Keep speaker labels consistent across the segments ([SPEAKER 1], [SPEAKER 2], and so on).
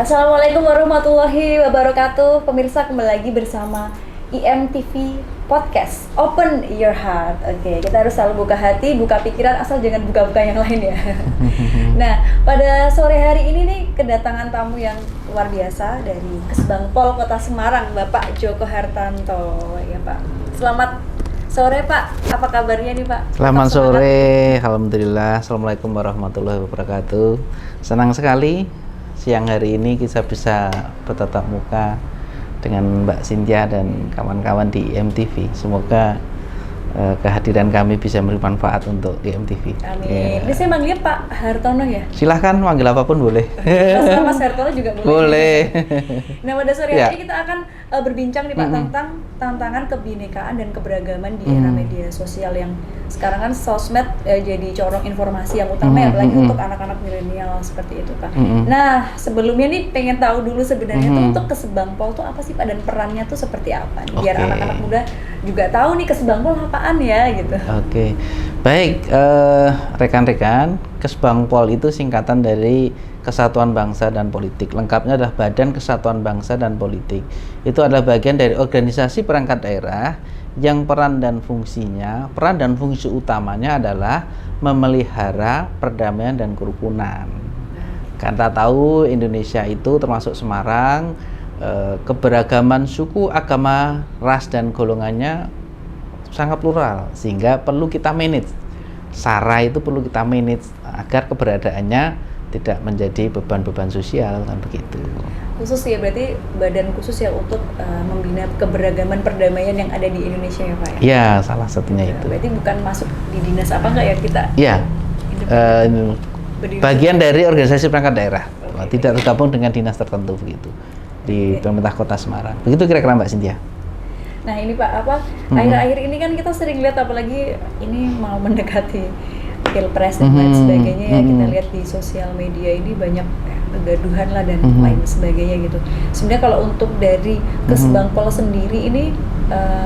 [SPEAKER 1] Assalamualaikum warahmatullahi wabarakatuh. Pemirsa, kembali lagi bersama IMTV Podcast Open Your Heart. Oke, kita harus selalu buka hati, buka pikiran, asal jangan buka-buka yang lain ya. Nah, pada sore hari ini nih kedatangan tamu yang luar biasa dari Kesbangpol Kota Semarang, Bapak Joko Hartanto. Ya Pak, selamat sore Pak, apa kabarnya nih Pak?
[SPEAKER 2] Selamat sore, alhamdulillah. Assalamualaikum warahmatullahi wabarakatuh. Senang sekali siang hari ini kita bisa bertatap muka dengan Mbak Cynthia dan kawan-kawan di IMTV. Semoga kehadiran kami bisa memberi manfaat untuk IMTV.
[SPEAKER 1] Amin.
[SPEAKER 2] Ya.
[SPEAKER 1] Ini saya manggilnya Pak Hartono ya?
[SPEAKER 2] Silahkan manggil apapun boleh.
[SPEAKER 1] Mas Hartono juga boleh.
[SPEAKER 2] Boleh.
[SPEAKER 1] Nah, pada sore hari
[SPEAKER 2] Ya.
[SPEAKER 1] kita akan berbincang nih Pak tentang tantangan kebinekaan dan keberagaman di era media sosial yang sekarang kan sosmed jadi corong informasi yang utama ya, apalagi untuk anak-anak milenial seperti itu Pak. Nah, sebelumnya nih pengen tahu dulu sebenarnya tuh untuk Kesbangpol tuh apa sih Pak, dan perannya tuh seperti apa nih? Biar
[SPEAKER 2] Oke.
[SPEAKER 1] anak-anak muda juga tahu nih Kesbangpol apaan ya gitu.
[SPEAKER 2] Oke, baik, rekan-rekan, Kesbangpol itu singkatan dari Kesatuan Bangsa dan Politik. Lengkapnya adalah Badan Kesatuan Bangsa dan Politik. Itu adalah bagian dari organisasi perangkat daerah yang peran dan fungsi utamanya adalah memelihara perdamaian dan kerukunan. Kita tahu Indonesia itu termasuk Semarang, keberagaman suku, agama, ras dan golongannya sangat plural, sehingga perlu kita manage. SARA itu perlu kita manage agar keberadaannya tidak menjadi beban-beban sosial, kan begitu.
[SPEAKER 1] Khusus ya, berarti badan khusus ya untuk membina keberagaman perdamaian yang ada di Indonesia ya Pak ya?
[SPEAKER 2] Ya, salah satunya itu.
[SPEAKER 1] Berarti bukan masuk di dinas apa enggak ya kita?
[SPEAKER 2] Ya,
[SPEAKER 1] Berdiri
[SPEAKER 2] bagian dari organisasi perangkat daerah,
[SPEAKER 1] Oke.
[SPEAKER 2] tidak tergabung dengan dinas tertentu begitu di pemerintah Kota Semarang. Begitu kira-kira Mbak Cynthia.
[SPEAKER 1] Nah ini Pak, akhir-akhir ini kan kita sering lihat, apalagi ini mau mendekati Pilpres dan lain sebagainya ya, kita lihat di sosial media ini banyak kegaduhan lah dan lain sebagainya gitu. Sebenarnya kalau untuk dari Kesbangpol sendiri ini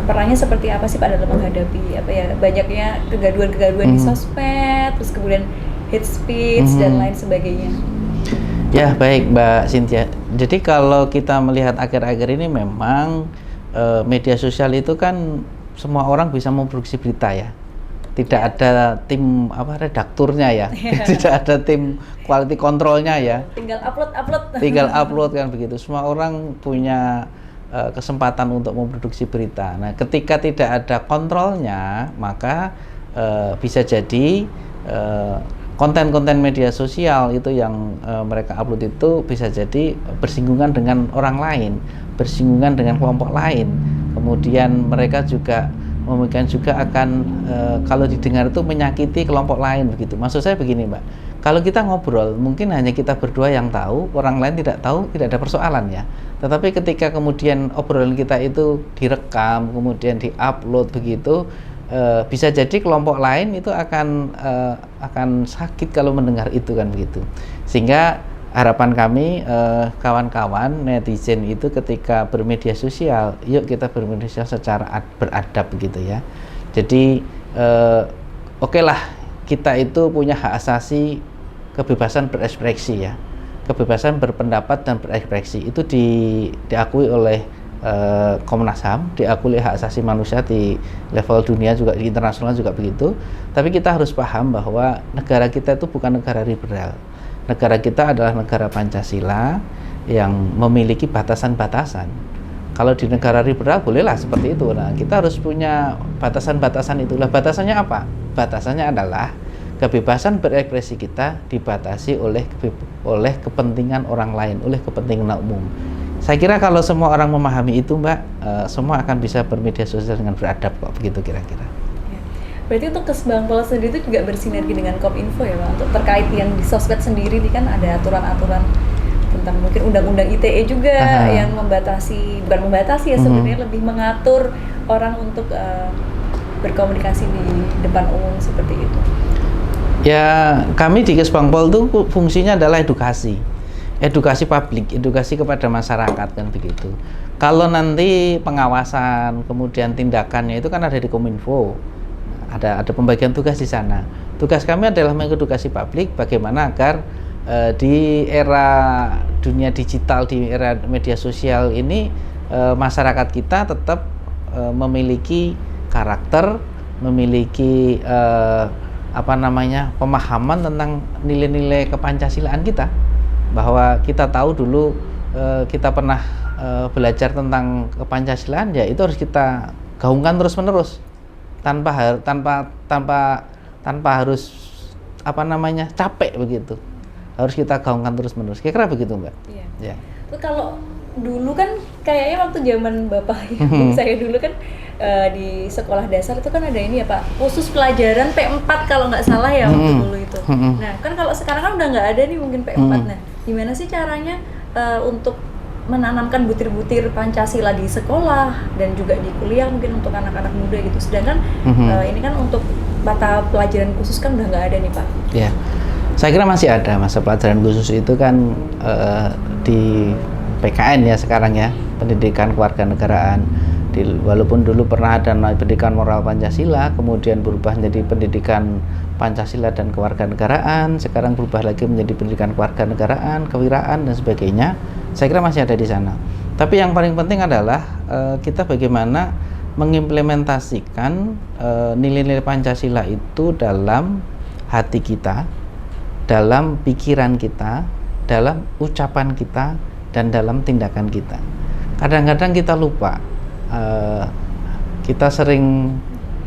[SPEAKER 1] perannya seperti apa sih Pak dalam menghadapi banyaknya kegaduhan-kegaduhan di sosmed, terus kemudian hate speech dan lain sebagainya?
[SPEAKER 2] Ya, baik Mbak Cynthia. Jadi kalau kita melihat akhir-akhir ini memang media sosial itu kan semua orang bisa memproduksi berita ya. Tidak ada tim redakturnya ya. Tidak ada tim quality controlnya ya.
[SPEAKER 1] Tinggal upload.
[SPEAKER 2] Tinggal upload kan begitu. Semua orang punya kesempatan untuk memproduksi berita. Nah, ketika tidak ada kontrolnya, maka bisa jadi konten-konten media sosial itu yang mereka upload itu bisa jadi bersinggungan dengan orang lain, bersinggungan dengan kelompok lain. Kemudian mereka juga akan kalau didengar itu menyakiti kelompok lain begitu. Maksud saya begini Mbak, kalau kita ngobrol mungkin hanya kita berdua yang tahu, orang lain tidak tahu, tidak ada persoalan ya. Tetapi ketika kemudian obrolan kita itu direkam, kemudian diupload begitu, bisa jadi kelompok lain itu akan sakit kalau mendengar itu kan begitu. Sehingga harapan kami kawan-kawan netizen itu ketika bermedia sosial, yuk kita bermedia sosial secara beradab begitu ya. Jadi oke lah, kita itu punya hak asasi kebebasan berekspresi ya, kebebasan berpendapat dan berekspresi itu diakui oleh Komnas HAM, diakui hak asasi manusia di level dunia juga, di internasional juga begitu. Tapi kita harus paham bahwa negara kita itu bukan negara liberal. Negara kita adalah negara Pancasila yang memiliki batasan-batasan. Kalau di negara liberal bolehlah seperti itu. Nah, kita harus punya batasan-batasan itulah. Batasannya apa? Batasannya adalah kebebasan berekspresi kita dibatasi oleh kepentingan orang lain, oleh kepentingan umum. Saya kira kalau semua orang memahami itu Mbak, semua akan bisa bermedia sosial dengan beradab kok, begitu kira-kira.
[SPEAKER 1] Berarti untuk Kesbangpol sendiri itu juga bersinergi dengan Kominfo ya Pak, untuk terkait yang di sosmed sendiri ini kan ada aturan-aturan tentang mungkin undang-undang ITE juga yang bukan membatasi ya, sebenarnya lebih mengatur orang untuk berkomunikasi di depan umum seperti itu.
[SPEAKER 2] Ya, kami di Kesbangpol itu fungsinya adalah edukasi publik, edukasi kepada masyarakat kan begitu. Kalau nanti pengawasan kemudian tindakannya itu kan ada di Kominfo. Ada pembagian tugas di sana. Tugas kami adalah mengedukasi publik bagaimana agar di era dunia digital, di era media sosial ini, masyarakat kita tetap memiliki karakter, memiliki pemahaman tentang nilai-nilai kepancasilaan kita, bahwa kita tahu dulu kita pernah belajar tentang kepancasilaan, ya itu harus kita gaungkan terus-menerus tanpa harus capek begitu. Harus kita gaungkan terus-menerus. Kira-kira begitu, Mbak?
[SPEAKER 1] Iya.
[SPEAKER 2] Ya.
[SPEAKER 1] Itu kalau dulu kan kayaknya waktu zaman Bapak ibu saya dulu kan di sekolah dasar itu kan ada ini ya Pak, khusus pelajaran P4 kalau nggak salah ya waktu dulu itu. Nah kan kalau sekarang kan udah nggak ada nih mungkin P4. Nah gimana sih caranya untuk menanamkan butir-butir Pancasila di sekolah dan juga di kuliah mungkin untuk anak-anak muda gitu, sedangkan ini kan untuk mata pelajaran khusus kan udah nggak ada nih Pak.
[SPEAKER 2] Ya, saya kira masih ada masa pelajaran khusus itu kan di PKN ya sekarang ya, pendidikan kewarganegaraan. Walaupun dulu pernah ada pendidikan moral Pancasila, kemudian berubah menjadi pendidikan Pancasila dan kewarganegaraan, sekarang berubah lagi menjadi pendidikan kewarganegaraan, kewiraan dan sebagainya. Saya kira masih ada di sana. Tapi yang paling penting adalah kita bagaimana mengimplementasikan nilai-nilai Pancasila itu dalam hati kita, dalam pikiran kita, dalam ucapan kita, dan dalam tindakan kita. Kadang-kadang kita lupa. Kita sering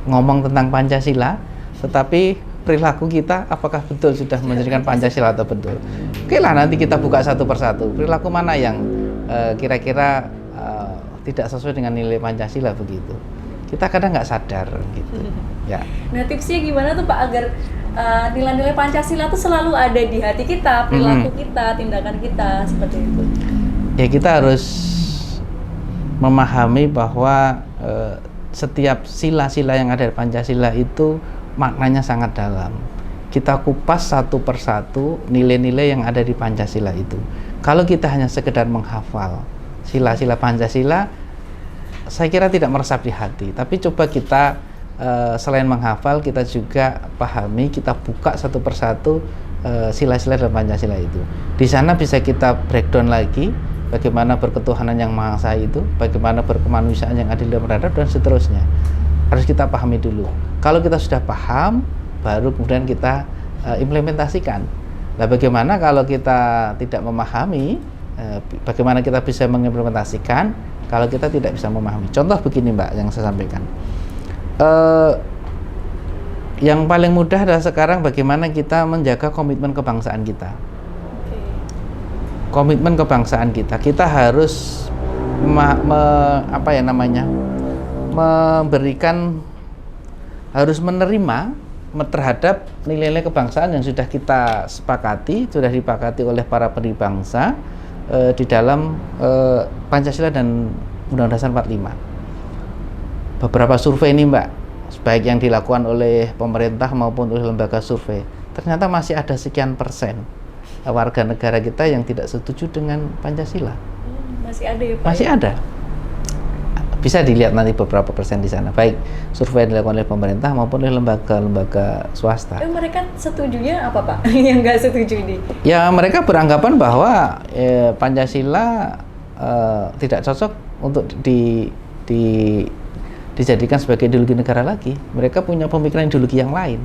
[SPEAKER 2] ngomong tentang Pancasila, tetapi perilaku kita apakah betul sudah menjadikan Pancasila atau betul? Oke lah, nanti kita buka satu persatu. Perilaku mana yang kira-kira tidak sesuai dengan nilai Pancasila begitu? Kita kadang nggak sadar gitu. Ya. Nah
[SPEAKER 1] tipsnya gimana tuh Pak agar nilai-nilai Pancasila itu selalu ada di hati kita, perilaku kita, tindakan kita seperti itu?
[SPEAKER 2] Ya kita harus memahami bahwa setiap sila-sila yang ada di Pancasila itu maknanya sangat dalam. Kita kupas satu persatu nilai-nilai yang ada di Pancasila itu. Kalau kita hanya sekedar menghafal sila-sila Pancasila, saya kira tidak meresap di hati. Tapi coba kita selain menghafal, kita juga pahami, kita buka satu persatu sila-sila dalam Pancasila itu. Di sana bisa kita breakdown lagi bagaimana berketuhanan yang Maha Esa itu, bagaimana berkemanusiaan yang adil dan beradab, dan seterusnya. Harus kita pahami dulu. Kalau kita sudah paham, baru kemudian kita implementasikan. Nah, bagaimana kalau kita tidak memahami, bagaimana kita bisa mengimplementasikan kalau kita tidak bisa memahami? Contoh begini Mbak, yang saya sampaikan. Yang paling mudah adalah sekarang bagaimana kita menjaga komitmen kebangsaan kita. Komitmen kebangsaan kita harus memberikan, harus menerima terhadap nilai-nilai kebangsaan yang sudah kita sepakati, sudah disepakati oleh para pendiri bangsa di dalam Pancasila dan Undang-Undang Dasar 45. Beberapa survei ini Mbak, baik yang dilakukan oleh pemerintah maupun oleh lembaga survei, ternyata masih ada sekian persen warga negara kita yang tidak setuju dengan Pancasila.
[SPEAKER 1] Masih ada ya Pak?
[SPEAKER 2] Masih ada. Bisa dilihat nanti beberapa persen di sana, baik survei yang dilakukan oleh pemerintah maupun oleh lembaga-lembaga swasta.
[SPEAKER 1] Mereka setujunya apa Pak? Yang nggak setuju ini? Ya
[SPEAKER 2] mereka beranggapan bahwa Pancasila tidak cocok untuk dijadikan sebagai ideologi negara lagi. Mereka punya pemikiran ideologi yang lain,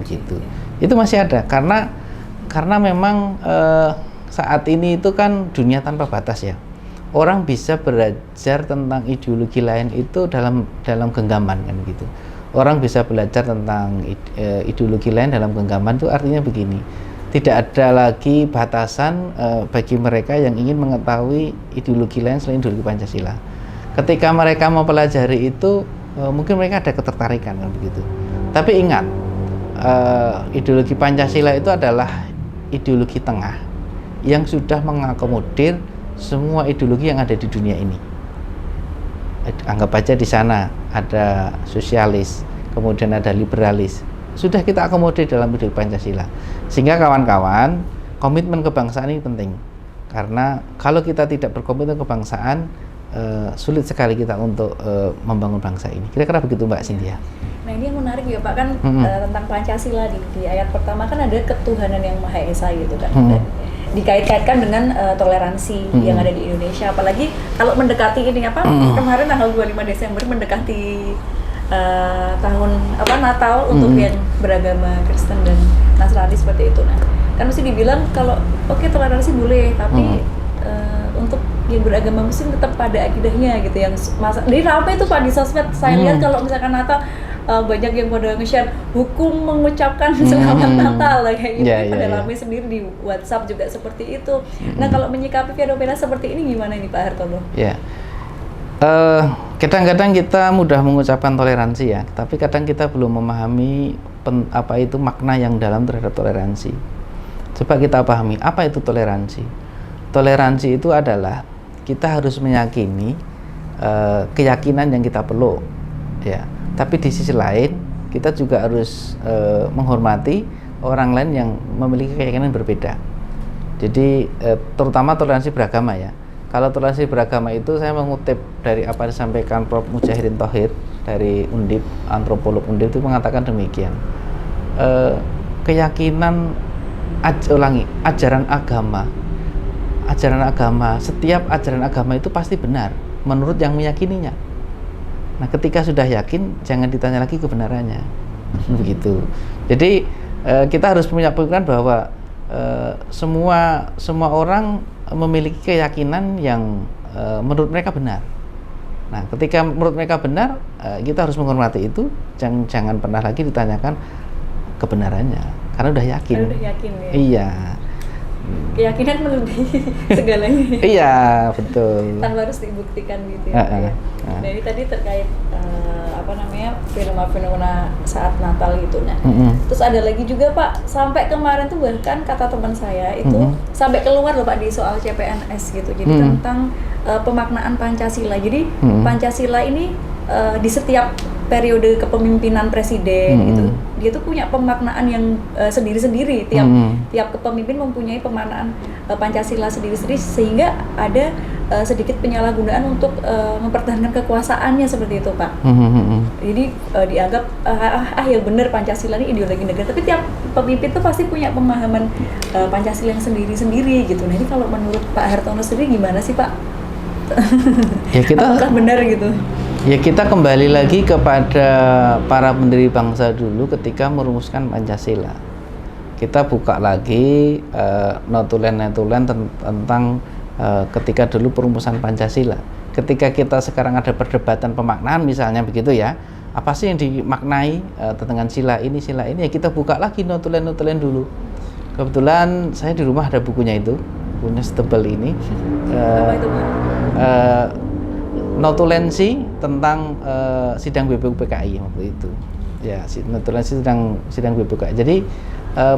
[SPEAKER 2] begitu. Itu masih ada karena memang saat ini itu kan dunia tanpa batas ya. Orang bisa belajar tentang ideologi lain itu dalam genggaman kan gitu. Orang bisa belajar tentang ideologi lain dalam genggaman, itu artinya begini. Tidak ada lagi batasan bagi mereka yang ingin mengetahui ideologi lain selain ideologi Pancasila. Ketika mereka mempelajari itu mungkin mereka ada ketertarikan kan begitu. Tapi ingat, ideologi Pancasila itu adalah ideologi tengah yang sudah mengakomodir semua ideologi yang ada di dunia ini. Anggap aja di sana ada sosialis, kemudian ada liberalis. Sudah kita akomodir dalam ideologi Pancasila. Sehingga kawan-kawan, komitmen kebangsaan ini penting. Karena kalau kita tidak berkomitmen kebangsaan, sulit sekali kita untuk membangun bangsa ini. Kira-kira begitu Mbak Cynthia.
[SPEAKER 1] Nah ini yang menarik ya Pak, kan tentang Pancasila di ayat pertama kan ada ketuhanan yang Maha Esa gitu kan. dikait-kaitkan dengan toleransi yang ada di Indonesia, apalagi kalau mendekati ini kemarin tanggal 25 Desember mendekati tahun Natal untuk yang beragama Kristen dan Nasrani seperti itu. Nah, kan mesti dibilang kalau oke, toleransi boleh, tapi untuk yang beragama Muslim tetap pada akidahnya gitu, yang jadi ramai itu Pak di sosmed. Saya lihat kalau misalkan Natal banyak yang pada nge-share hukum mengucapkan selamat Natal kayak gitu, pada ramai sendiri di WhatsApp juga seperti itu. Nah, kalau menyikapi fenomena seperti ini gimana ini Pak Hartono?
[SPEAKER 2] Kadang-kadang kita mudah mengucapkan toleransi ya, tapi kadang kita belum memahami apa itu makna yang dalam terhadap toleransi. Coba kita pahami apa itu toleransi. Toleransi itu adalah kita harus meyakini keyakinan yang kita peluk, ya. Tapi di sisi lain kita juga harus menghormati orang lain yang memiliki keyakinan berbeda. Jadi terutama toleransi beragama ya. Kalau toleransi beragama itu saya mengutip dari apa yang disampaikan Prof. Mujahidin Thohir dari Undip, antropolog Undip itu mengatakan demikian. Keyakinan ajaran agama, setiap ajaran agama itu pasti benar menurut yang meyakininya. Nah, ketika sudah yakin, jangan ditanya lagi kebenarannya. Begitu. Jadi kita harus punya pikiran bahwa semua orang memiliki keyakinan yang menurut mereka benar. Nah, ketika menurut mereka benar, kita harus menghormati itu. Jangan pernah lagi ditanyakan kebenarannya, karena udah yakin.
[SPEAKER 1] Udah yakin ya.
[SPEAKER 2] Iya.
[SPEAKER 1] Keyakinan melebihi segalanya.
[SPEAKER 2] Iya, betul.
[SPEAKER 1] Tanpa harus dibuktikan gitu ya. Nah, ini tadi terkait fenomena saat Natal gitu. Nah, terus ada lagi juga Pak, sampai kemarin tuh bahkan kata teman saya itu sampai keluar loh Pak di soal CPNS gitu. Jadi tentang pemaknaan Pancasila. Jadi Pancasila ini di setiap periode kepemimpinan presiden gitu, dia tuh punya pemaknaan yang sendiri-sendiri. Tiap kepemimpin mempunyai pemaknaan Pancasila sendiri-sendiri, sehingga ada sedikit penyalahgunaan untuk mempertahankan kekuasaannya seperti itu Pak. Jadi dianggap ya benar Pancasila ini ideologi negara, tapi tiap pemimpin tuh pasti punya pemahaman Pancasila yang sendiri-sendiri gitu. Nah, ini kalau menurut Pak Hartono sendiri gimana sih Pak?
[SPEAKER 2] Ya,
[SPEAKER 1] apakah benar gitu?
[SPEAKER 2] Ya, kita kembali lagi kepada para pendiri bangsa dulu ketika merumuskan Pancasila. Kita buka lagi notulen-notulen tentang ketika dulu perumusan Pancasila. Ketika kita sekarang ada perdebatan pemaknaan misalnya begitu ya, apa sih yang dimaknai dengan sila ini, ya kita buka lagi notulen-notulen dulu. Kebetulan saya di rumah ada bukunya itu, bukunya setebal ini.
[SPEAKER 1] Apa itu Pak?
[SPEAKER 2] Notulensi tentang sidang BPUPKI waktu itu, ya, notulensi sidang BPUPKI. Jadi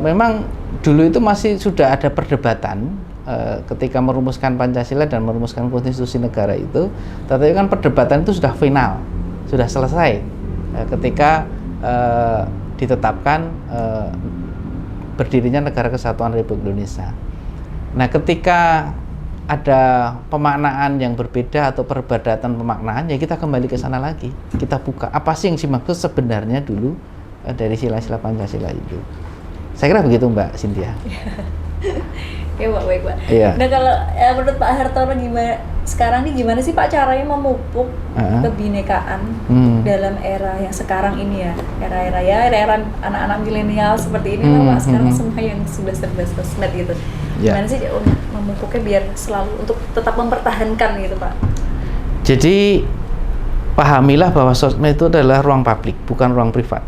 [SPEAKER 2] memang dulu itu masih sudah ada perdebatan ketika merumuskan Pancasila dan merumuskan konstitusi negara itu, tetapi kan perdebatan itu sudah final, sudah selesai ketika ditetapkan berdirinya Negara Kesatuan Republik Indonesia. Nah, ketika ada pemaknaan yang berbeda atau perbedaan pemaknaan, ya kita kembali ke sana lagi. Kita buka apa sih yang dimaksud sebenarnya dulu dari sila-sila Pancasila itu. Saya kira begitu Mbak Cynthia.
[SPEAKER 1] Ya Pak, baik Pak.
[SPEAKER 2] Iya.
[SPEAKER 1] Nah, kalau menurut Pak Hartono sekarang nih gimana sih Pak caranya memupuk kebinekaan dalam era yang sekarang ini ya, era anak-anak milenial seperti ini lah Pak, sekarang semua yang sudah serba sosmed gitu. Gimana sih memupuknya biar selalu untuk tetap mempertahankan gitu Pak?
[SPEAKER 2] Jadi pahamilah bahwa sosmed itu adalah ruang publik, bukan ruang privat.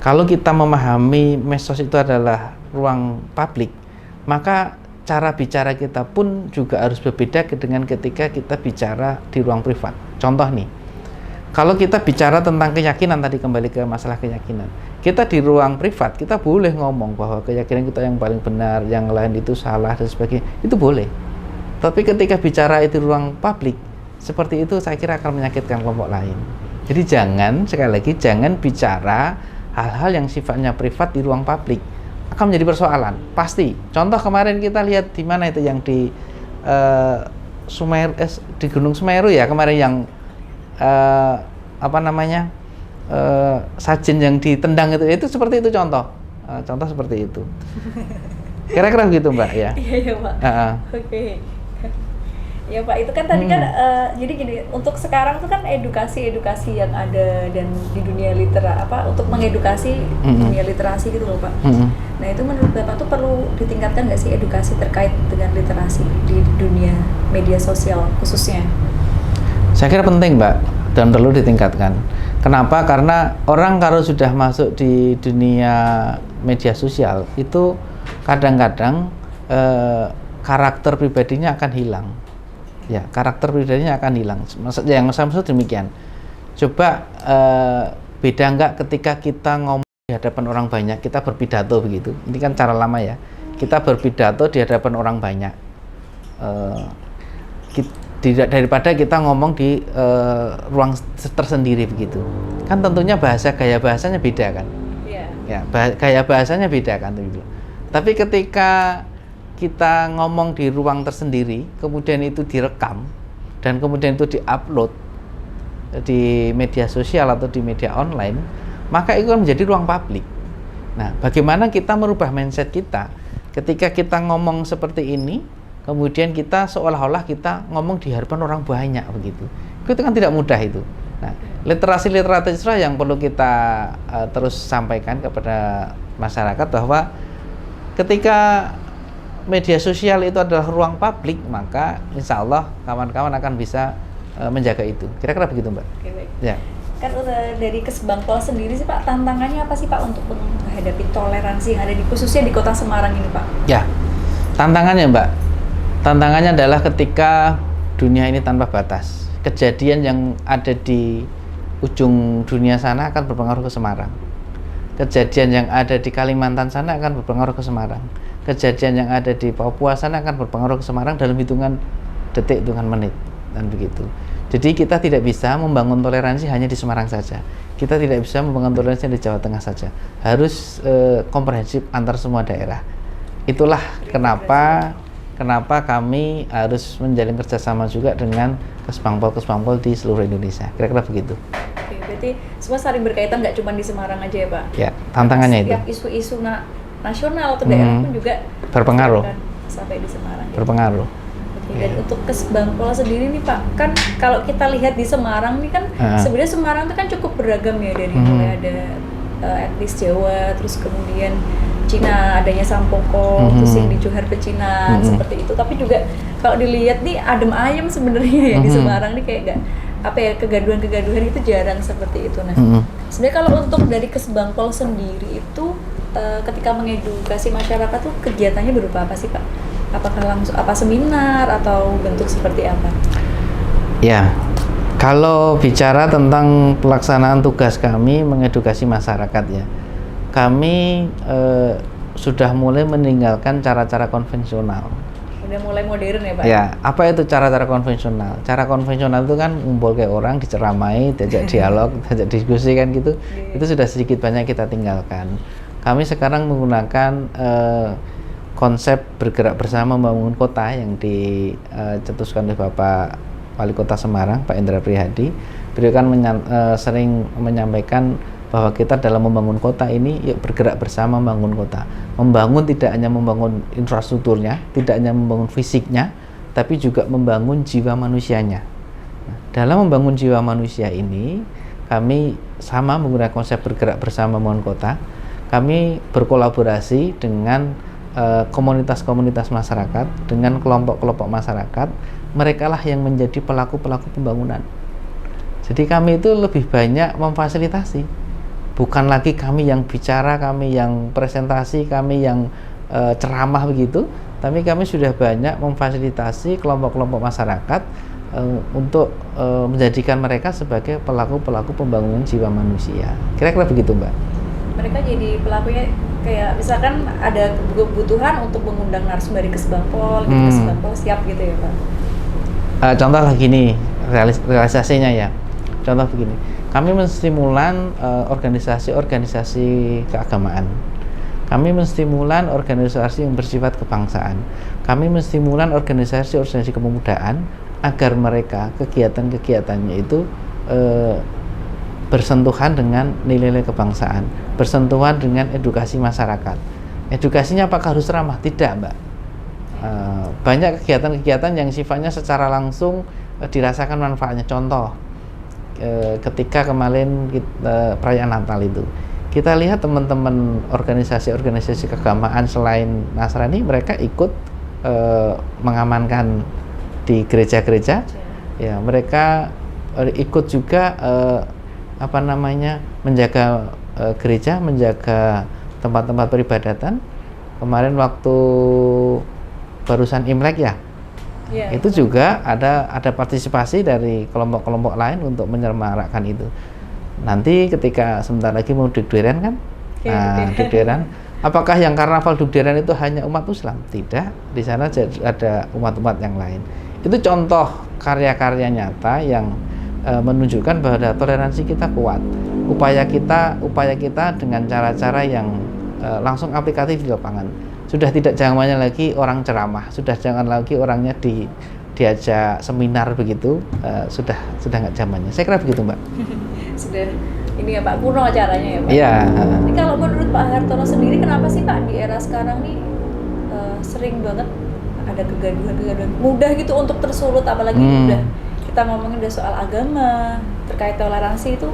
[SPEAKER 2] Kalau kita memahami medsos itu adalah ruang publik, maka cara bicara kita pun juga harus berbeda dengan ketika kita bicara di ruang privat. Contoh nih, kalau kita bicara tentang keyakinan, tadi kembali ke masalah keyakinan, kita di ruang privat, kita boleh ngomong bahwa keyakinan kita yang paling benar, yang lain itu salah dan sebagainya, itu boleh. Tapi ketika bicara itu di ruang publik, seperti itu saya kira akan menyakitkan kelompok lain. Jadi sekali lagi, jangan bicara hal-hal yang sifatnya privat di ruang publik. Akan menjadi persoalan, pasti. Contoh kemarin kita lihat di mana itu yang di di Gunung Semeru ya, kemarin yang sajen yang ditendang itu seperti itu contoh seperti itu. Kira-kira begitu Mbak ya.
[SPEAKER 1] Iya ya Pak. Oke. Ya Pak, itu kan tadi kan jadi gini, untuk sekarang tuh kan edukasi yang ada dan di dunia untuk mengedukasi dunia literasi gitu loh Pak. Nah itu menurut Bapak tuh perlu ditingkatkan nggak sih edukasi terkait dengan literasi di dunia media sosial khususnya?
[SPEAKER 2] Saya kira penting Mbak dan perlu ditingkatkan. Kenapa? Karena orang kalau sudah masuk di dunia media sosial itu kadang-kadang karakter pribadinya akan hilang. Ya, karakter pribadinya akan hilang. Yang saya maksud demikian. Coba beda nggak ketika kita ngomong di hadapan orang banyak, kita berpidato begitu. Ini kan cara lama ya. Kita berpidato di hadapan orang banyak. Daripada kita ngomong di ruang tersendiri begitu. Kan tentunya gaya bahasanya beda kan. Ya, gaya bahasanya beda kan gitu. Tapi ketika kita ngomong di ruang tersendiri, kemudian itu direkam dan kemudian itu diupload di media sosial atau di media online, maka itu menjadi ruang publik. Nah, bagaimana kita merubah mindset kita ketika kita ngomong seperti ini, kemudian kita seolah-olah kita ngomong di hadapan orang banyak begitu. Itu kan tidak mudah itu. Nah, literasi yang perlu kita terus sampaikan kepada masyarakat bahwa ketika media sosial itu adalah ruang publik, maka insya Allah kawan-kawan akan bisa menjaga itu. Kira-kira begitu Mbak.
[SPEAKER 1] Oke, baik.
[SPEAKER 2] Ya.
[SPEAKER 1] Kan dari Kesbangpol sendiri sih Pak, tantangannya apa sih Pak untuk menghadapi toleransi yang ada khususnya di Kota Semarang ini Pak?
[SPEAKER 2] Ya, tantangannya Mbak. Tantangannya adalah ketika dunia ini tanpa batas. Kejadian yang ada di ujung dunia sana akan berpengaruh ke Semarang. Kejadian yang ada di Kalimantan sana akan berpengaruh ke Semarang. Kejadian yang ada di Papua sana akan berpengaruh ke Semarang dalam hitungan detik, hitungan menit, dan begitu. Jadi kita tidak bisa membangun toleransi hanya di Semarang saja. Kita tidak bisa membangun toleransi di Jawa Tengah saja. Harus komprehensif antar semua daerah. Itulah kenapa kami harus menjalin kerjasama juga dengan Kesbangpol di seluruh Indonesia. Kira-kira begitu.
[SPEAKER 1] Oke, berarti semua saling berkaitan, nggak cuma di Semarang aja ya Pak?
[SPEAKER 2] Ya, tantangannya itu.
[SPEAKER 1] Setiap isu-isu nasional atau daerah pun juga
[SPEAKER 2] berpengaruh
[SPEAKER 1] sampai di Semarang.
[SPEAKER 2] Berpengaruh.
[SPEAKER 1] Oke, dan untuk Kesbangpol sendiri nih Pak, kan kalau kita lihat di Semarang nih kan sebenarnya Semarang itu kan cukup beragam ya, dari mulai ada etnis Jawa, terus kemudian Cina, adanya Sampokong, terus yang di Johar Pecinan seperti itu. Tapi juga kalau dilihat nih adem ayem sebenarnya ya di Semarang nih, kayak nggak kegaduhan-kegaduhan itu jarang seperti itu. Nah, sebenarnya kalau untuk dari Kesbangpol sendiri itu ketika mengedukasi masyarakat tuh kegiatannya berupa apa sih Pak? Apakah langsung seminar atau bentuk seperti apa?
[SPEAKER 2] Ya, kalau bicara tentang pelaksanaan tugas kami mengedukasi masyarakat ya, kami sudah mulai meninggalkan cara-cara konvensional.
[SPEAKER 1] Udah mulai modern ya Pak?
[SPEAKER 2] Ya, apa itu cara-cara konvensional? Cara konvensional itu kan ngumpul kayak orang, diceramai, diajak dialog, diajak diskusi kan gitu. Itu sudah sedikit banyak kita tinggalkan. Kami sekarang menggunakan konsep bergerak bersama membangun kota yang dicetuskan oleh Bapak Wali Kota Semarang, Pak Indra Prihadi. Beliau kan sering menyampaikan bahwa kita dalam membangun kota ini yuk bergerak bersama membangun kota. Membangun tidak hanya membangun infrastrukturnya, tidak hanya membangun fisiknya, tapi juga membangun jiwa manusianya. Nah, dalam membangun jiwa manusia ini, kami sama menggunakan konsep bergerak bersama membangun kota. Kami berkolaborasi dengan komunitas-komunitas masyarakat, dengan kelompok-kelompok masyarakat. Mereka lah yang menjadi pelaku-pelaku pembangunan. Jadi kami itu lebih banyak memfasilitasi. Bukan lagi kami yang bicara, kami yang presentasi, kami yang ceramah begitu, tapi kami sudah banyak memfasilitasi kelompok-kelompok masyarakat untuk menjadikan mereka sebagai pelaku-pelaku pembangunan jiwa manusia. Kira-kira begitu Mbak.
[SPEAKER 1] Mereka jadi pelakunya, kayak misalkan ada kebutuhan untuk mengundang narasumber dari Kesbangpol, gitu, Kesbangpol siap gitu ya Pak?
[SPEAKER 2] Contoh lagi nih, realisasinya ya. Contoh begini, kami menstimulan organisasi-organisasi keagamaan. Kami menstimulan organisasi yang bersifat kebangsaan. Kami menstimulan organisasi-organisasi kepemudaan agar mereka kegiatan-kegiatannya itu bersentuhan dengan nilai-nilai kebangsaan, bersentuhan dengan edukasi masyarakat. Edukasinya apakah harus ramah? Tidak, Mbak. Banyak kegiatan-kegiatan yang sifatnya secara langsung dirasakan manfaatnya. Contoh, ketika kemarin perayaan Natal itu, kita lihat teman-teman organisasi-organisasi keagamaan selain Nasrani, mereka ikut mengamankan di gereja-gereja. Ya, mereka ikut juga menjaga gereja, menjaga tempat-tempat peribadatan. Kemarin waktu barusan Imlek ya, itu juga ada partisipasi dari kelompok-kelompok lain untuk menyemarakan itu. Nanti ketika sebentar lagi mau Dugderan kan, Dugderan. Apakah yang karnaval Dugderan itu hanya umat Islam? Tidak, di sana ada umat-umat yang lain. Itu contoh karya-karya nyata yang menunjukkan bahwa toleransi kita kuat. Upaya kita dengan cara-cara yang langsung aplikatif di lapangan. Sudah tidak zamannya lagi orang ceramah, sudah jangan lagi orangnya diajak seminar begitu, sudah nggak zamannya. Saya kira begitu, Mbak.
[SPEAKER 1] Sudah ini ya Pak, kuno caranya ya Pak.
[SPEAKER 2] Iya.
[SPEAKER 1] Ini kalau menurut Pak Hartono sendiri, kenapa sih Pak di era sekarang nih sering banget ada kegaduhan, mudah gitu untuk tersulut, apalagi udah kita ngomongin udah soal agama, terkait toleransi itu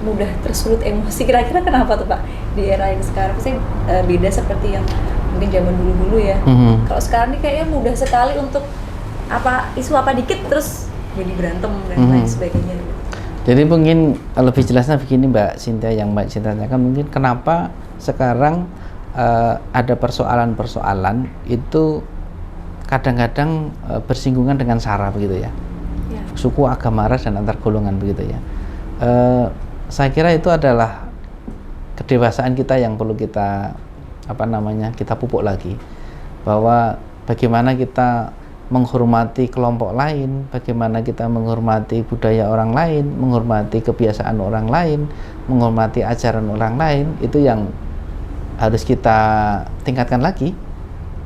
[SPEAKER 1] mudah tersulut emosi. Kira-kira kenapa tuh Pak di era yang sekarang sih beda seperti yang mungkin zaman dulu ya. Kalau sekarang nih kayaknya mudah sekali untuk isu apa dikit terus jadi berantem dan lain sebagainya.
[SPEAKER 2] Jadi mungkin lebih jelasnya begini Mbak Cynthia, yang Mbak Cynthia tanyakan mungkin kenapa sekarang ada persoalan-persoalan itu kadang-kadang bersinggungan dengan SARA begitu ya. Suku, agama, ras, dan antar golongan begitu ya. Saya kira itu adalah kedewasaan kita yang perlu kita kita pupuk lagi, bahwa bagaimana kita menghormati kelompok lain, bagaimana kita menghormati budaya orang lain, menghormati kebiasaan orang lain, menghormati ajaran orang lain, itu yang harus kita tingkatkan lagi.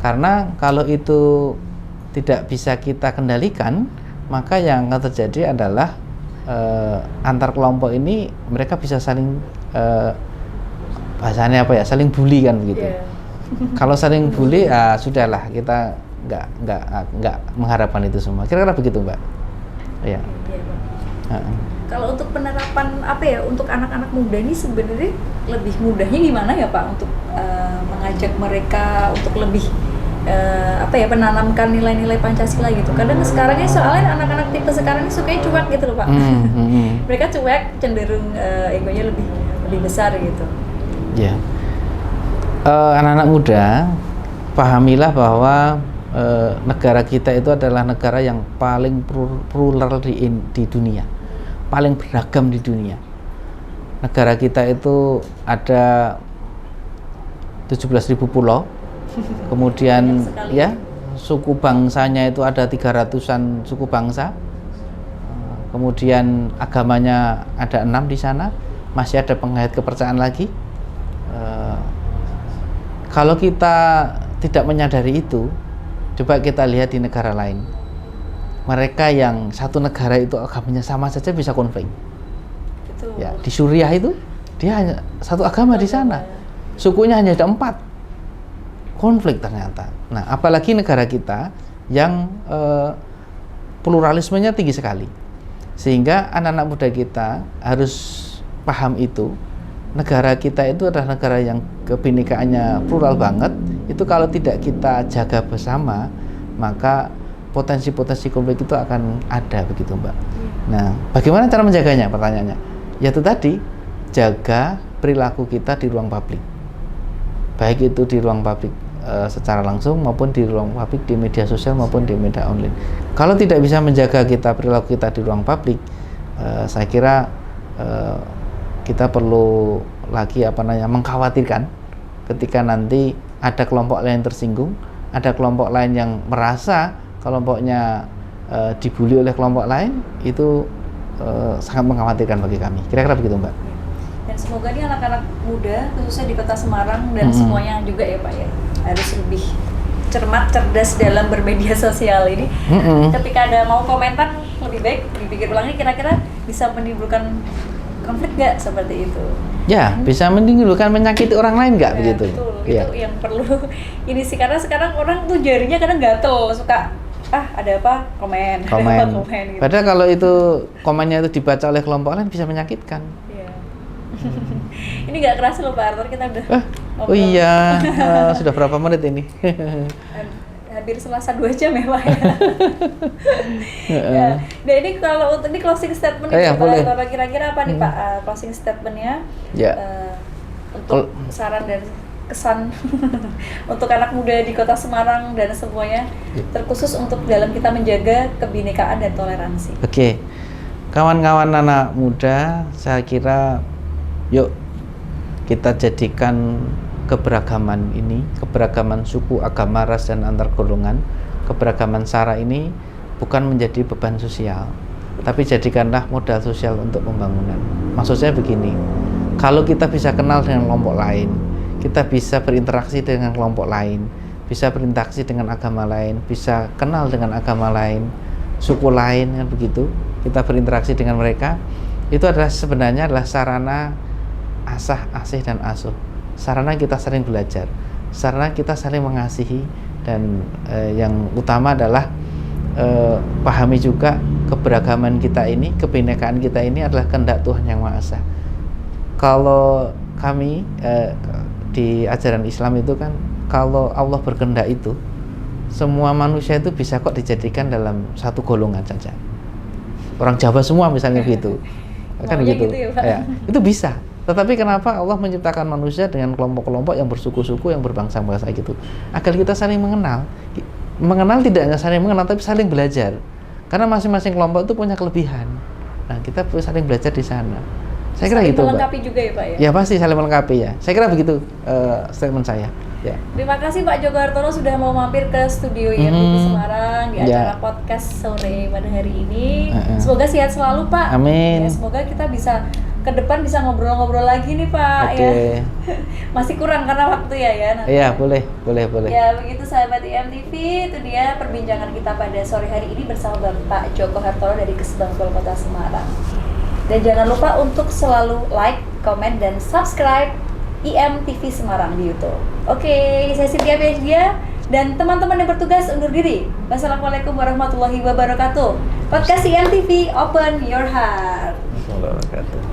[SPEAKER 2] Karena kalau itu tidak bisa kita kendalikan, maka yang akan terjadi adalah antar kelompok ini mereka bisa saling bahasanya saling bully kan begitu. Kalau saling bully, sudahlah, kita nggak mengharapkan itu semua. Kira-kira begitu Mbak. Ya.
[SPEAKER 1] Kalau untuk penerapan untuk anak-anak muda ini sebenarnya lebih mudahnya gimana ya Pak untuk mengajak mereka untuk lebih menanamkan nilai-nilai Pancasila gitu. Kadang sekarang ini soalnya anak-anak tipe sekarang ini sukanya cuek gitu loh Pak. Mereka cuek, cenderung egonya lebih besar gitu.
[SPEAKER 2] Ya. Anak-anak muda, pahamilah bahwa negara kita itu adalah negara yang paling plural di dunia, paling beragam di dunia. Negara kita itu ada 17.000 pulau, kemudian suku bangsanya itu ada 300-an suku bangsa, kemudian agamanya ada 6 di sana, masih ada pengait kepercayaan lagi. Kalau kita tidak menyadari itu, coba kita lihat di negara lain. Mereka yang satu negara itu agamanya sama saja bisa konflik.
[SPEAKER 1] Betul.
[SPEAKER 2] Ya, di Suriah itu dia hanya satu agama di sana. Sukunya hanya ada 4. Konflik ternyata. Nah, apalagi negara kita yang pluralismenya tinggi sekali. Sehingga anak-anak muda kita harus paham itu. Negara kita itu adalah negara yang kebinekaannya plural banget. Itu kalau tidak kita jaga bersama, maka potensi-potensi konflik itu akan ada begitu Mbak. Nah, bagaimana cara menjaganya? Pertanyaannya, yaitu tadi, jaga perilaku kita di ruang publik, baik itu di ruang publik secara langsung maupun di ruang publik di media sosial maupun di media online. Kalau tidak bisa menjaga perilaku kita di ruang publik, saya kira kita perlu lagi mengkhawatirkan ketika nanti ada kelompok lain tersinggung, ada kelompok lain yang merasa kelompoknya dibully oleh kelompok lain, itu sangat mengkhawatirkan bagi kami. Kira-kira begitu Mbak.
[SPEAKER 1] Dan semoga nih anak-anak muda khususnya di Kota Semarang dan semuanya juga ya Pak ya, harus lebih cermat, cerdas dalam bermedia sosial ini. Ketika ada mau komentar, lebih baik dipikir ulang, kira-kira bisa menimbulkan konflik nggak seperti itu?
[SPEAKER 2] Ya, bisa menimbulkan menyakiti orang lain nggak
[SPEAKER 1] Ya,
[SPEAKER 2] begitu?
[SPEAKER 1] betul,
[SPEAKER 2] Ya.
[SPEAKER 1] itu yang perlu ini sih, karena sekarang orang tuh jarinya kadang gatel, suka ada apa komen, ada apa
[SPEAKER 2] Komen.
[SPEAKER 1] komen gitu.
[SPEAKER 2] Padahal kalau itu komennya itu dibaca oleh kelompok lain bisa menyakitkan.
[SPEAKER 1] Iya. Ini nggak kerasa loh Pak Arthur, kita udah
[SPEAKER 2] Oh
[SPEAKER 1] ngobrol
[SPEAKER 2] iya, sudah berapa menit ini?
[SPEAKER 1] hampir selasa 2 jam ya Pak ya. Ya. Nah ini kalau untuk ini closing statement
[SPEAKER 2] Ya,
[SPEAKER 1] Pak
[SPEAKER 2] boleh.
[SPEAKER 1] Arthur, kira-kira apa nih Pak closing statementnya
[SPEAKER 2] Ya.
[SPEAKER 1] untuk saran dan kesan untuk anak muda di Kota Semarang dan semuanya, terkhusus untuk dalam kita menjaga kebinekaan dan toleransi.
[SPEAKER 2] Oke, kawan-kawan anak muda, saya kira yuk kita jadikan keberagaman ini, keberagaman suku, agama, ras, dan antar golongan, keberagaman sara ini bukan menjadi beban sosial, tapi jadikanlah modal sosial untuk pembangunan. Maksud saya begini, kalau kita bisa kenal dengan kelompok lain, kita bisa berinteraksi dengan kelompok lain, bisa berinteraksi dengan agama lain, bisa kenal dengan agama lain, suku lain, kan begitu. Kita berinteraksi dengan mereka, itu adalah sebenarnya adalah sarana asah, asih, dan asuh. Sarana kita saling belajar, sarana kita saling mengasihi, dan yang utama adalah pahami juga keberagaman kita ini, kebinekaan kita ini adalah kehendak Tuhan Yang Maha Esa. Kalau kami di ajaran Islam itu kan, kalau Allah berkehendak itu, semua manusia itu bisa kok dijadikan dalam satu golongan saja. Orang Jawa semua misalnya gitu, kan
[SPEAKER 1] Maunya
[SPEAKER 2] gitu.
[SPEAKER 1] gitu ya, Pak?
[SPEAKER 2] Ya, itu bisa. Tetapi kenapa Allah menciptakan manusia dengan kelompok-kelompok yang bersuku-suku, yang berbangsa-bangsa gitu, agar kita saling mengenal. Mengenal tidak hanya saling mengenal, tapi saling belajar. Karena masing-masing kelompok itu punya kelebihan. Nah, kita saling belajar di sana. Saya kira
[SPEAKER 1] Saling
[SPEAKER 2] gitu, Mbak.
[SPEAKER 1] melengkapi juga ya Pak ya?
[SPEAKER 2] Ya pasti saling melengkapi ya. Saya kira begitu statement saya. Ya.
[SPEAKER 1] Terima kasih Pak Joko Hartono sudah mau mampir ke studio IMTV Semarang di acara podcast sore pada hari ini. Semoga sehat selalu Pak.
[SPEAKER 2] Amin.
[SPEAKER 1] Ya, semoga kita bisa ke depan bisa ngobrol-ngobrol lagi nih Pak.
[SPEAKER 2] Oke.
[SPEAKER 1] Ya. Masih kurang karena waktu ya nanti.
[SPEAKER 2] Iya, boleh.
[SPEAKER 1] Ya begitu sahabat IMTV, itu dia perbincangan kita pada sore hari ini bersama Bapak Joko Hartono dari Kesbangpol Kota Semarang. Dan jangan lupa untuk selalu like, komen, dan subscribe IMTV Semarang di YouTube. Oke, saya Cynthia Pejdia dan teman-teman yang bertugas undur diri. Wassalamualaikum warahmatullahi wabarakatuh. Podcast IMTV, open your heart.
[SPEAKER 2] Wabarakatuh.